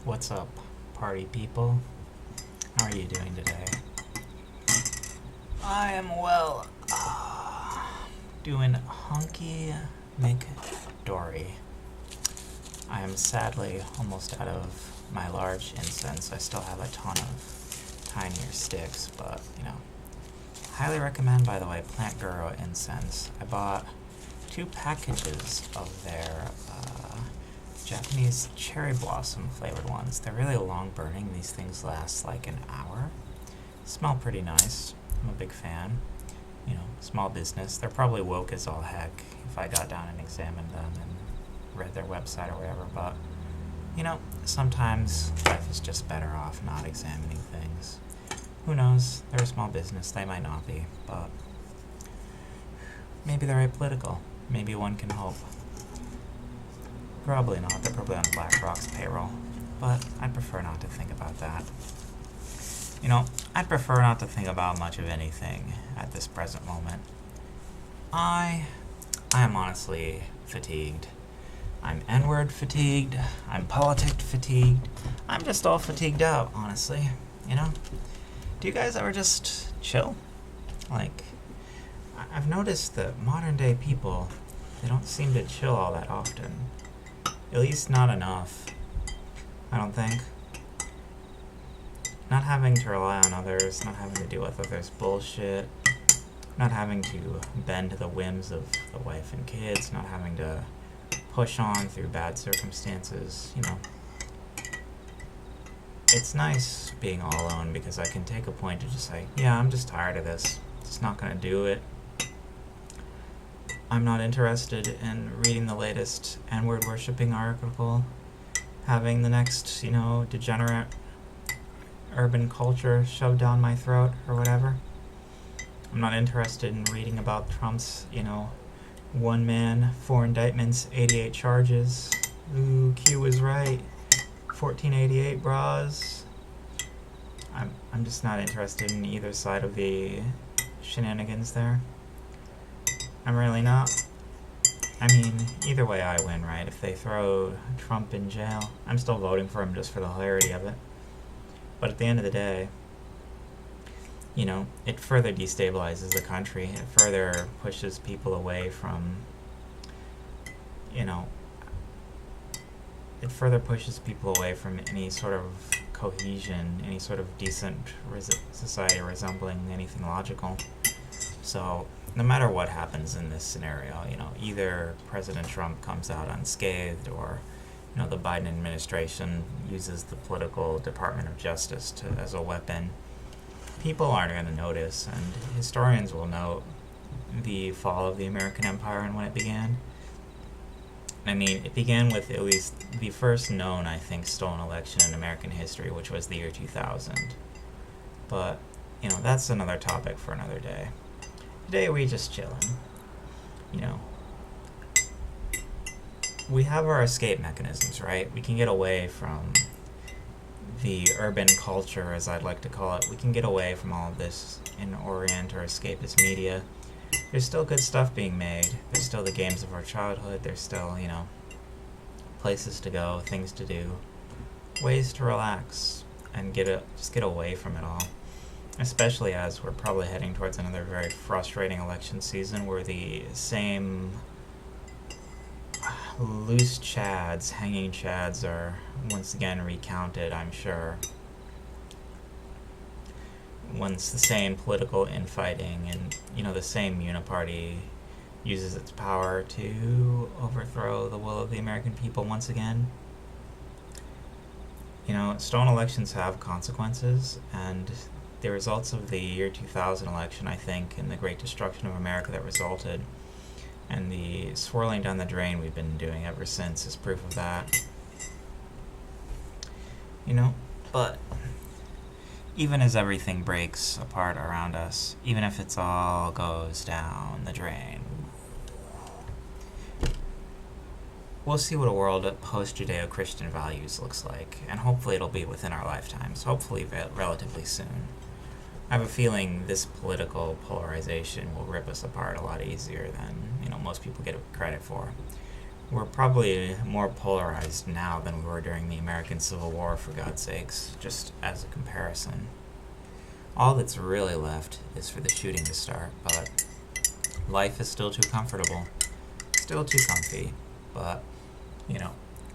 What's up, party people? How are you doing today? I am well. Doing hunky McDory. I am sadly almost out of my large incense. I still have a ton of tinier sticks, but, highly recommend, by the way, Plant Guru incense. I bought 2 packages of their Japanese cherry blossom flavored ones. They're really long burning. These things last like an hour. Smell pretty nice. I'm a big fan. Small business. They're probably woke as all heck if I got down and examined them and read their website or whatever, but sometimes life is just better off not examining things. Who knows? They're a small business. They might not be, but maybe they're apolitical. Maybe one can hope. Probably not. They're probably on BlackRock's payroll. But I'd prefer not to think about that. I'd prefer not to think about much of anything at this present moment. I am honestly fatigued. I'm N-word fatigued. I'm politic fatigued. I'm just all fatigued out, honestly. Do you guys ever just chill? I've noticed that modern day people, they don't seem to chill all that often. At least not enough, I don't think. Not having to rely on others, not having to deal with others' bullshit, not having to bend to the whims of the wife and kids, not having to push on through bad circumstances, It's nice being all alone because I can take a point to just say, yeah, I'm just tired of this. Just not gonna do it. I'm not interested in reading the latest N-word worshipping article, having the next, degenerate urban culture shoved down my throat or whatever. I'm not interested in reading about Trump's, one man, 4 indictments, 88 charges. Ooh, Q was right. 1488 bras. I'm just not interested in either side of the shenanigans there. I'm really not. I mean, either way I win, right? If they throw Trump in jail, I'm still voting for him just for the hilarity of it. But at the end of the day, it further destabilizes the country. It further pushes people away from, it further pushes people away from any sort of cohesion, any sort of decent society resembling anything logical. So no matter what happens in this scenario, either President Trump comes out unscathed or, the Biden administration uses the political Department of Justice as a weapon, people aren't going to notice, and historians will note the fall of the American Empire and when it began. I mean, it began with at least the first known, I think, stolen election in American history, which was the year 2000. But, that's another topic for another day. Today we just chillin'. We have our escape mechanisms, right? We can get away from the urban culture, as I'd like to call it. We can get away from all of this in Orient or escapist media. There's still good stuff being made. There's still the games of our childhood. There's still, places to go, things to do, ways to relax and just get away from it all. Especially as we're probably heading towards another very frustrating election season where the same loose chads, hanging chads are once again recounted, I'm sure. Once the same political infighting and, the same uniparty uses its power to overthrow the will of the American people once again. Stolen elections have consequences, and the results of the year 2000 election, I think, and the great destruction of America that resulted, and the swirling down the drain we've been doing ever since is proof of that. But even as everything breaks apart around us, even if it all goes down the drain, we'll see what a world of post-Judeo-Christian values looks like, and hopefully it'll be within our lifetimes, hopefully relatively soon. I have a feeling this political polarization will rip us apart a lot easier than most people get credit for. we're probably more polarized now than we were during the American Civil War, for God's sakes, just as a comparison. All that's really left is for the shooting to start, but life is still too comfortable, still too comfy. But,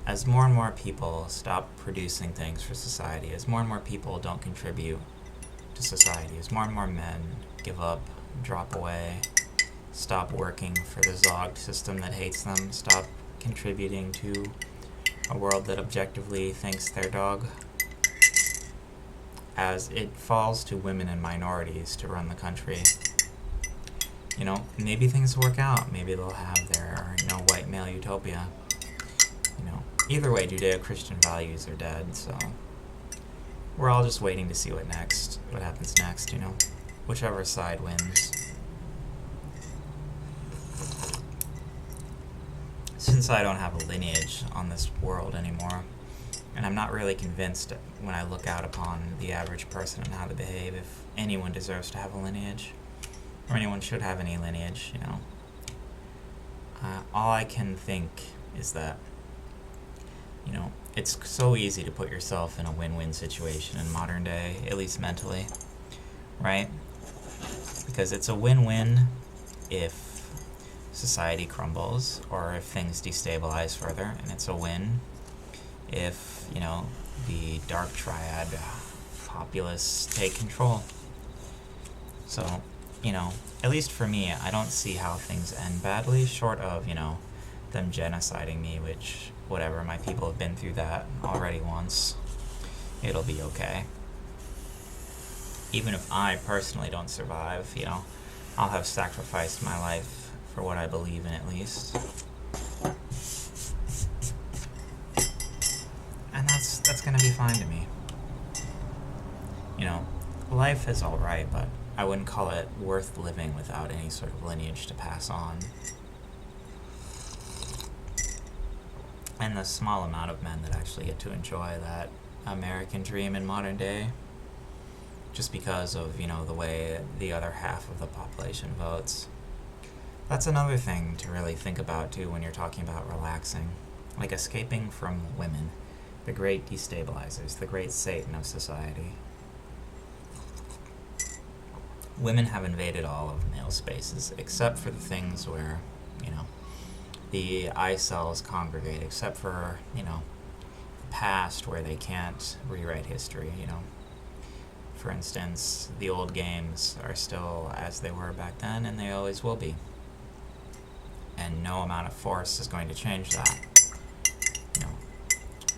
as more and more people stop producing things for society, as more and more people don't contribute to society, as more and more men give up, drop away, stop working for the zogged system that hates them, stop contributing to a world that objectively thinks they're dog, as it falls to women and minorities to run the country, maybe things will work out. Maybe they'll have their white male utopia. Either way, Judeo-Christian values are dead, so we're all just waiting to see what happens next, whichever side wins. Since I don't have a lineage on this world anymore, and I'm not really convinced when I look out upon the average person and how they behave if anyone deserves to have a lineage, or anyone should have any lineage, all I can think is that, it's so easy to put yourself in a win-win situation in modern day, at least mentally, right? Because it's a win-win if society crumbles or if things destabilize further, and it's a win if, the dark triad populists take control. So, at least for me, I don't see how things end badly, short of, them genociding me, which, whatever, my people have been through that already once. It'll be okay. Even if I personally don't survive, I'll have sacrificed my life for what I believe in, at least. And that's gonna be fine to me. Life is alright, but I wouldn't call it worth living without any sort of lineage to pass on. And the small amount of men that actually get to enjoy that American dream in modern day, just because of, the way the other half of the population votes. That's another thing to really think about, too, when you're talking about relaxing. Like escaping from women, the great destabilizers, the great Satan of society. Women have invaded all of male spaces, except for the things where, the eye cells congregate, except for, the past where they can't rewrite history, For instance, the old games are still as they were back then, and they always will be. And no amount of force is going to change that.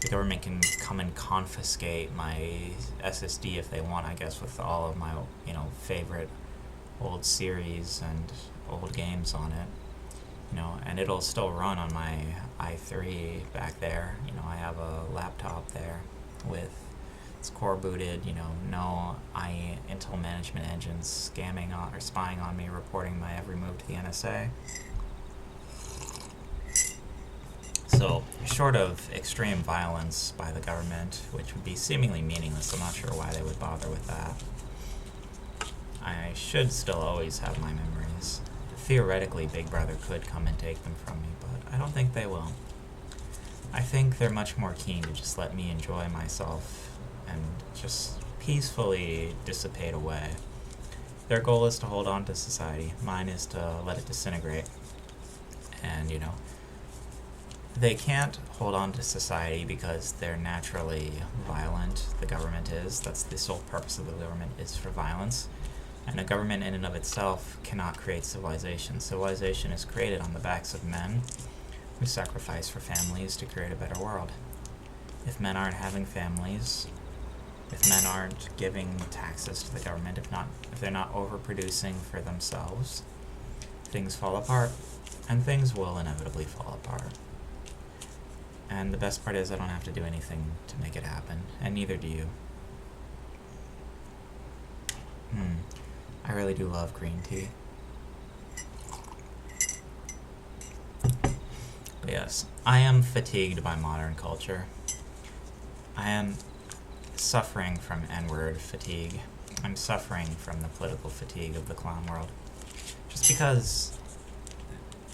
The government can come and confiscate my SSD if they want, I guess, with all of my, favorite old series and old games on it. And it'll still run on my i3 back there. I have a laptop there with it's core booted, no Intel management engines scamming on or spying on me, reporting my every move to the NSA. So, short of extreme violence by the government, which would be seemingly meaningless, I'm not sure why they would bother with that, I should still always have my memories. Theoretically, Big Brother could come and take them from me, but I don't think they will. I think they're much more keen to just let me enjoy myself and just peacefully dissipate away. Their goal is to hold on to society. Mine is to let it disintegrate. And, they can't hold on to society because they're naturally violent. The government is. That's the sole purpose of the government, is for violence. And a government in and of itself cannot create civilization. Civilization is created on the backs of men who sacrifice for families to create a better world. If men aren't having families, if men aren't giving taxes to the government, if they're not overproducing for themselves, things fall apart. And things will inevitably fall apart. And the best part is I don't have to do anything to make it happen, and neither do you. I really do love green tea. But yes, I am fatigued by modern culture. I am suffering from N-word fatigue. I'm suffering from the political fatigue of the clown world. Just because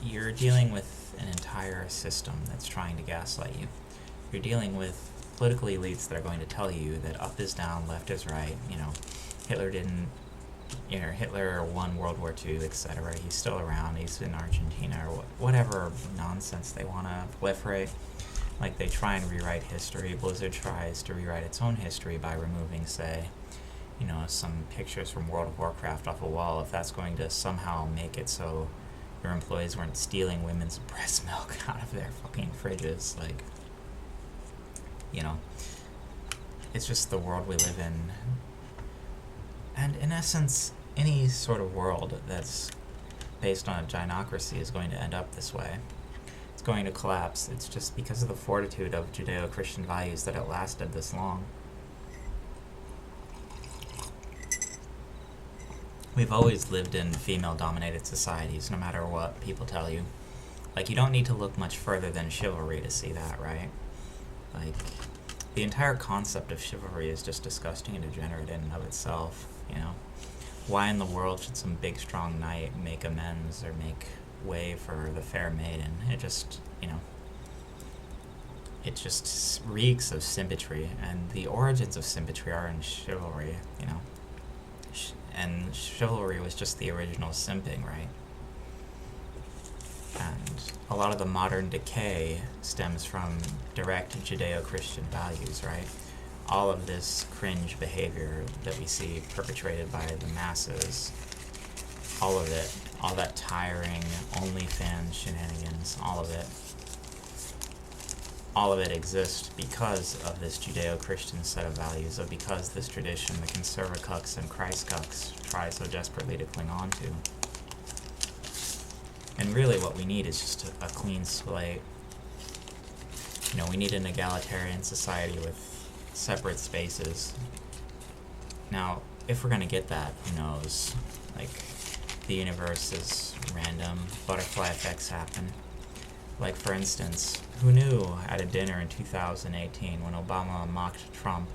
you're dealing with an entire system that's trying to gaslight you. You're dealing with political elites that are going to tell you that up is down, left is right. Hitler won World War II, etc. He's still around. He's in Argentina, or whatever nonsense they want to proliferate. Like, they try and rewrite history. Blizzard tries to rewrite its own history by removing, say, some pictures from World of Warcraft off a wall, if that's going to somehow make it so your employees weren't stealing women's breast milk out of their fucking fridges. Like, it's just the world we live in. And in essence, any sort of world that's based on a gynocracy is going to end up this way. It's going to collapse. It's just because of the fortitude of Judeo-Christian values that it lasted this long. We've always lived in female-dominated societies, no matter what people tell you. Like, you don't need to look much further than chivalry to see that, right? Like, the entire concept of chivalry is just disgusting and degenerate in and of itself, Why in the world should some big, strong knight make amends or make way for the fair maiden? It just, it just reeks of symmetry, and the origins of symmetry are in chivalry, and chivalry was just the original simping, right? And a lot of the modern decay stems from direct Judeo-Christian values, right? All of this cringe behavior that we see perpetrated by the masses, all of it, all that tiring OnlyFans shenanigans, all of it exists because of this Judeo-Christian set of values, or because this tradition the conservacucks and Christcucks try so desperately to cling on to. And really what we need is just a clean slate. We need an egalitarian society with separate spaces. Now, if we're going to get that, who knows? Like, the universe is random, butterfly effects happen. Like, for instance, who knew at a dinner in 2018 when Obama mocked Trump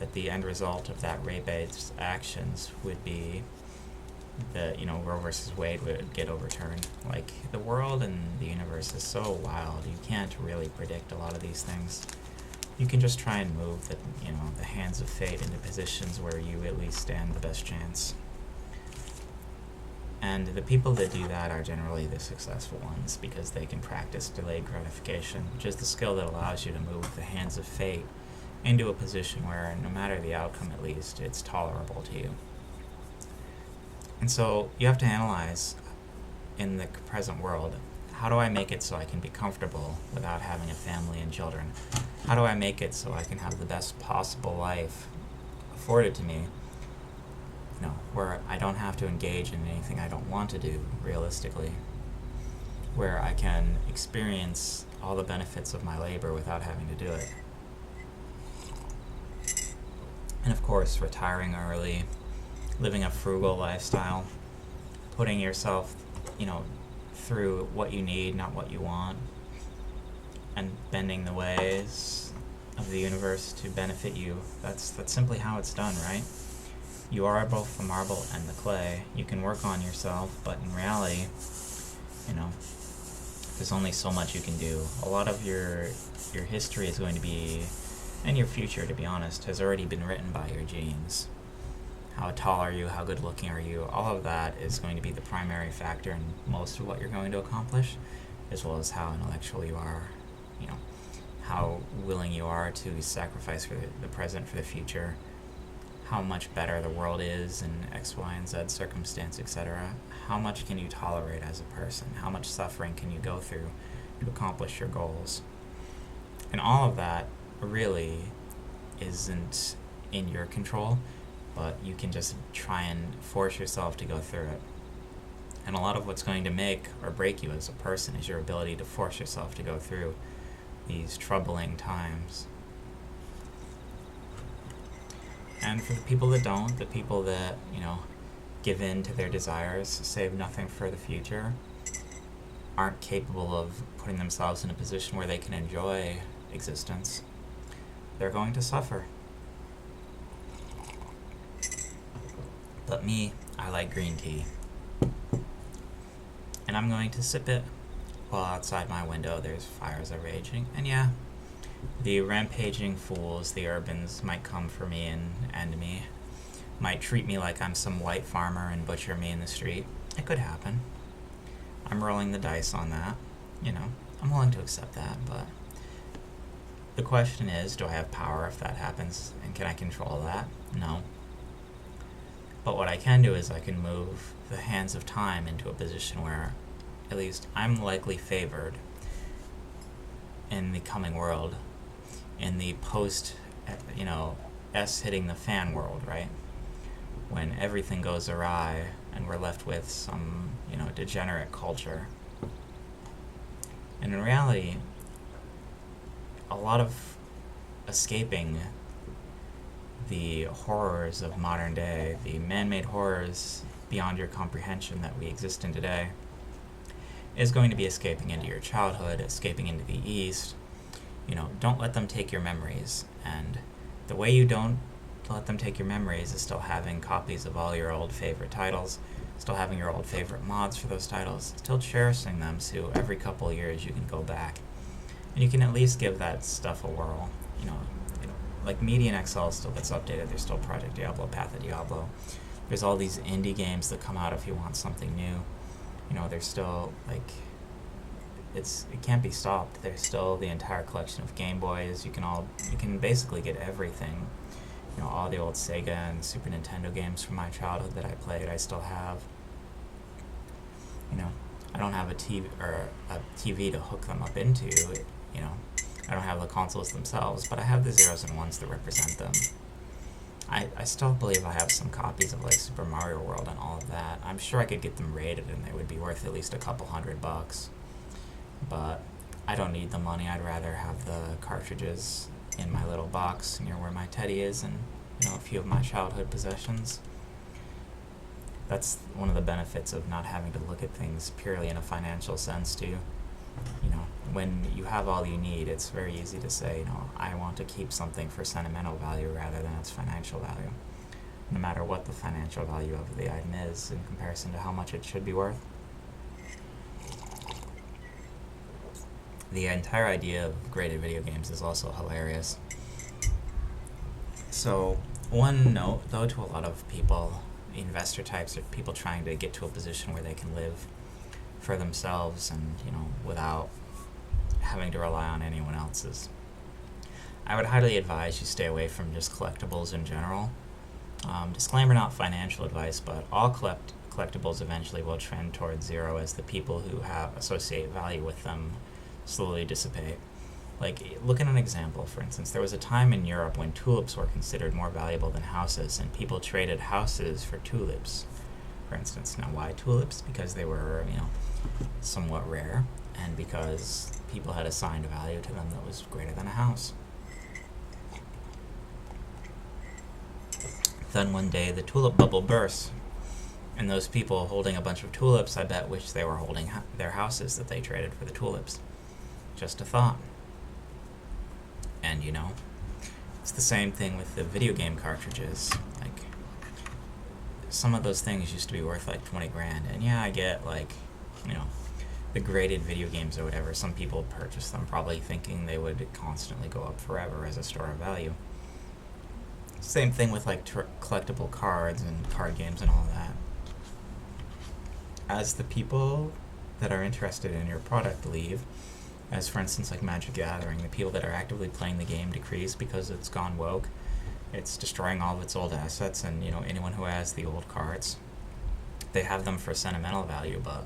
that the end result of that rape-based actions would be that, Roe versus Wade would get overturned? Like, the world and the universe is so wild, you can't really predict a lot of these things. You can just try and move the hands of fate into positions where you at least stand the best chance. And the people that do that are generally the successful ones, because they can practice delayed gratification, which is the skill that allows you to move the hands of fate into a position where, no matter the outcome at least, it's tolerable to you. And so you have to analyze, in the present world, how do I make it so I can be comfortable without having a family and children? How do I make it so I can have the best possible life afforded to me, where I don't have to engage in anything I don't want to do, realistically, where I can experience all the benefits of my labor without having to do it. And of course, retiring early, living a frugal lifestyle, putting yourself, through what you need, not what you want, and bending the ways of the universe to benefit you. That's simply how it's done, right? You are both the marble and the clay. You can work on yourself, but in reality, there's only so much you can do. A lot of your history is going to be, and your future, to be honest, has already been written by your genes. How tall are you? How good looking are you? All of that is going to be the primary factor in most of what you're going to accomplish, as well as how intellectual you are, how willing you are to sacrifice for the present for the future, how much better the world is in X, Y, and Z circumstance, etc. How much can you tolerate as a person? How much suffering can you go through to accomplish your goals? And all of that really isn't in your control, but you can just try and force yourself to go through it. And a lot of what's going to make or break you as a person is your ability to force yourself to go through these troubling times. And for the people that don't, the people that, give in to their desires, save nothing for the future, aren't capable of putting themselves in a position where they can enjoy existence, they're going to suffer. But me, I like green tea. And I'm going to sip it while outside my window there's fires are raging. And yeah, the rampaging fools, the urbans, might come for me and end me. Might treat me like I'm some white farmer and butcher me in the street. It could happen. I'm rolling the dice on that. I'm willing to accept that, but the question is, do I have power if that happens, and can I control that? No. But what I can do is I can move the hands of time into a position where at least I'm likely favored in the coming world, in the post, S hitting the fan world, right? When everything goes awry and we're left with some, degenerate culture. And in reality, a lot of escaping the horrors of modern day, the man-made horrors beyond your comprehension that we exist in today, is going to be escaping into your childhood, escaping into the East. Don't let them take your memories. And the way you don't let them take your memories is still having copies of all your old favorite titles, still having your old favorite mods for those titles, still cherishing them so every couple of years you can go back. And you can at least give that stuff a whirl. Like Median XL still gets updated. There's still Project Diablo, Path of Diablo. There's all these indie games that come out if you want something new. There's still, it can't be stopped. There's still the entire collection of Game Boys. You can basically get everything. All the old Sega and Super Nintendo games from my childhood that I played, I still have. I don't have a TV to hook them up into. I don't have the consoles themselves, but I have the zeros and ones that represent them. I still believe I have some copies of Super Mario World and all of that. I'm sure I could get them rated and they would be worth at least a couple $100. But I don't need the money. I'd rather have the cartridges in my little box near where my teddy is and a few of my childhood possessions. That's one of the benefits of not having to look at things purely in a financial sense too. When you have all you need, it's very easy to say, I want to keep something for sentimental value rather than its financial value, no matter what the financial value of the item is in comparison to how much it should be worth. The entire idea of graded video games is also hilarious. So, one note, though, to a lot of people, investor types, or people trying to get to a position where they can live for themselves and, without having to rely on anyone else's. I would highly advise you stay away from just collectibles in general. Disclaimer, not financial advice, but all collectibles eventually will trend towards zero as the people who associate value with them slowly dissipate. Look at an example, for instance. There was a time in Europe when tulips were considered more valuable than houses, and people traded houses for tulips, for instance. Now, why tulips? Because they were, somewhat rare, and because people had assigned a value to them that was greater than a house. Then one day, the tulip bubble burst, and those people holding a bunch of tulips, I bet, wish they were holding their houses that they traded for the tulips. Just a thought. And, it's the same thing with the video game cartridges. Some of those things used to be worth $20 grand, and yeah, I get, the graded video games or whatever. Some people purchase them probably thinking they would constantly go up forever as a store of value. Same thing with collectible cards and card games and all that. As the people that are interested in your product leave, as for instance Magic Gathering, the people that are actively playing the game decrease because it's gone woke. It's destroying all of its old assets, and anyone who has the old cards, they have them for sentimental value, but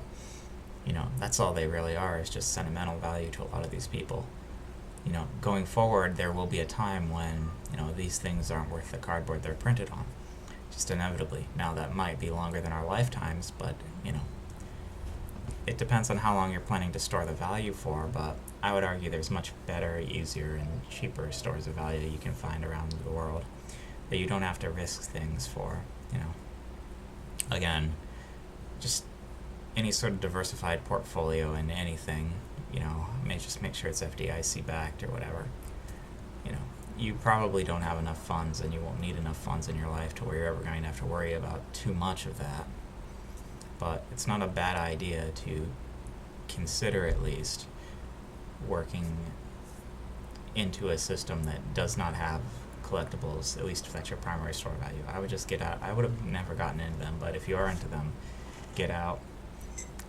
that's all they really are, is just sentimental value to a lot of these people. Going forward, there will be a time when, these things aren't worth the cardboard they're printed on. Just inevitably. Now, that might be longer than our lifetimes, but, it depends on how long you're planning to store the value for, but I would argue there's much better, easier, and cheaper stores of value you can find around the world that you don't have to risk things for, Again, just any sort of diversified portfolio in anything, just make sure it's FDIC backed or whatever. You probably don't have enough funds, and you won't need enough funds in your life to where you're ever going to have to worry about too much of that. But it's not a bad idea to consider at least working into a system that does not have collectibles, at least if that's your primary store value. I would just get out. I would have never gotten into them, but if you are into them, get out.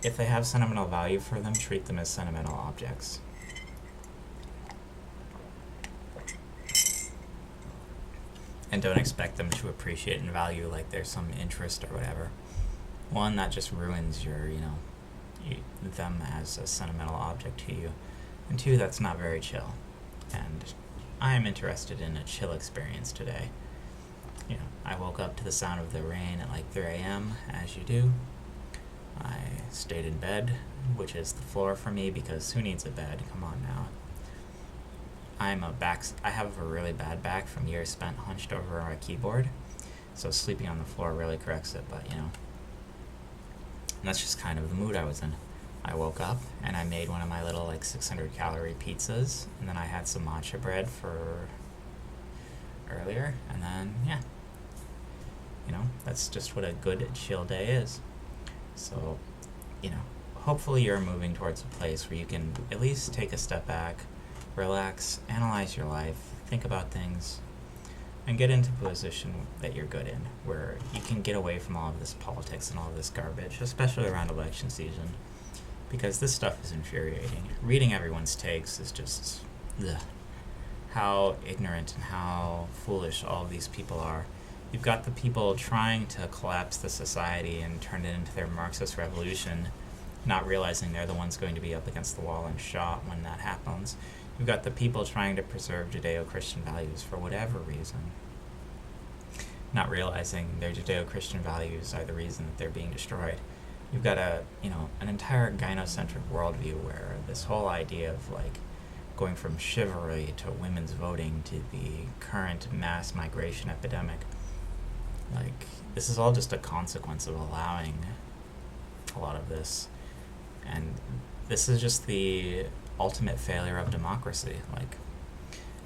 If they have sentimental value for them, treat them as sentimental objects. And don't expect them to appreciate and value like there's some interest or whatever. One, that just ruins your, them as a sentimental object to you. And two, that's not very chill. And I am interested in a chill experience today. I woke up to the sound of the rain at like 3 a.m., as you do. I stayed in bed, which is the floor for me, because who needs a bed? Come on now. I have a really bad back from years spent hunched over a keyboard, so sleeping on the floor really corrects it, but and that's just kind of the mood I was in. I woke up and I made one of my little 600 calorie pizzas, and then I had some matcha bread for earlier, and then that's just what a good chill day is. So hopefully you're moving towards a place where you can at least take a step back, relax, analyze your life, think about things, and get into a position that you're good in, where you can get away from all of this politics and all of this garbage, especially around election season, because this stuff is infuriating. Reading everyone's takes is just how ignorant and how foolish all of these people are. You've got the people trying to collapse the society and turn it into their Marxist revolution, not realizing they're the ones going to be up against the wall and shot when that happens. You've got the people trying to preserve Judeo-Christian values for whatever reason, not realizing their Judeo-Christian values are the reason that they're being destroyed. You've got an entire gynocentric worldview where this whole idea of going from chivalry to women's voting to the current mass migration epidemic, this is all just a consequence of allowing a lot of this. And this is just the ultimate failure of democracy.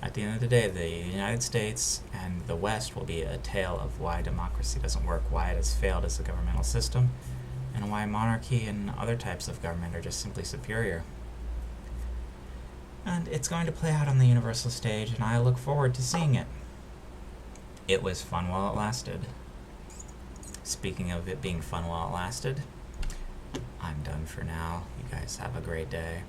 At the end of the day, the United States and the West will be a tale of why democracy doesn't work, why it has failed as a governmental system, and why monarchy and other types of government are just simply superior. And it's going to play out on the universal stage, and I look forward to seeing it. It was fun while it lasted. Speaking of it being fun while it lasted, I'm done for now. You guys have a great day.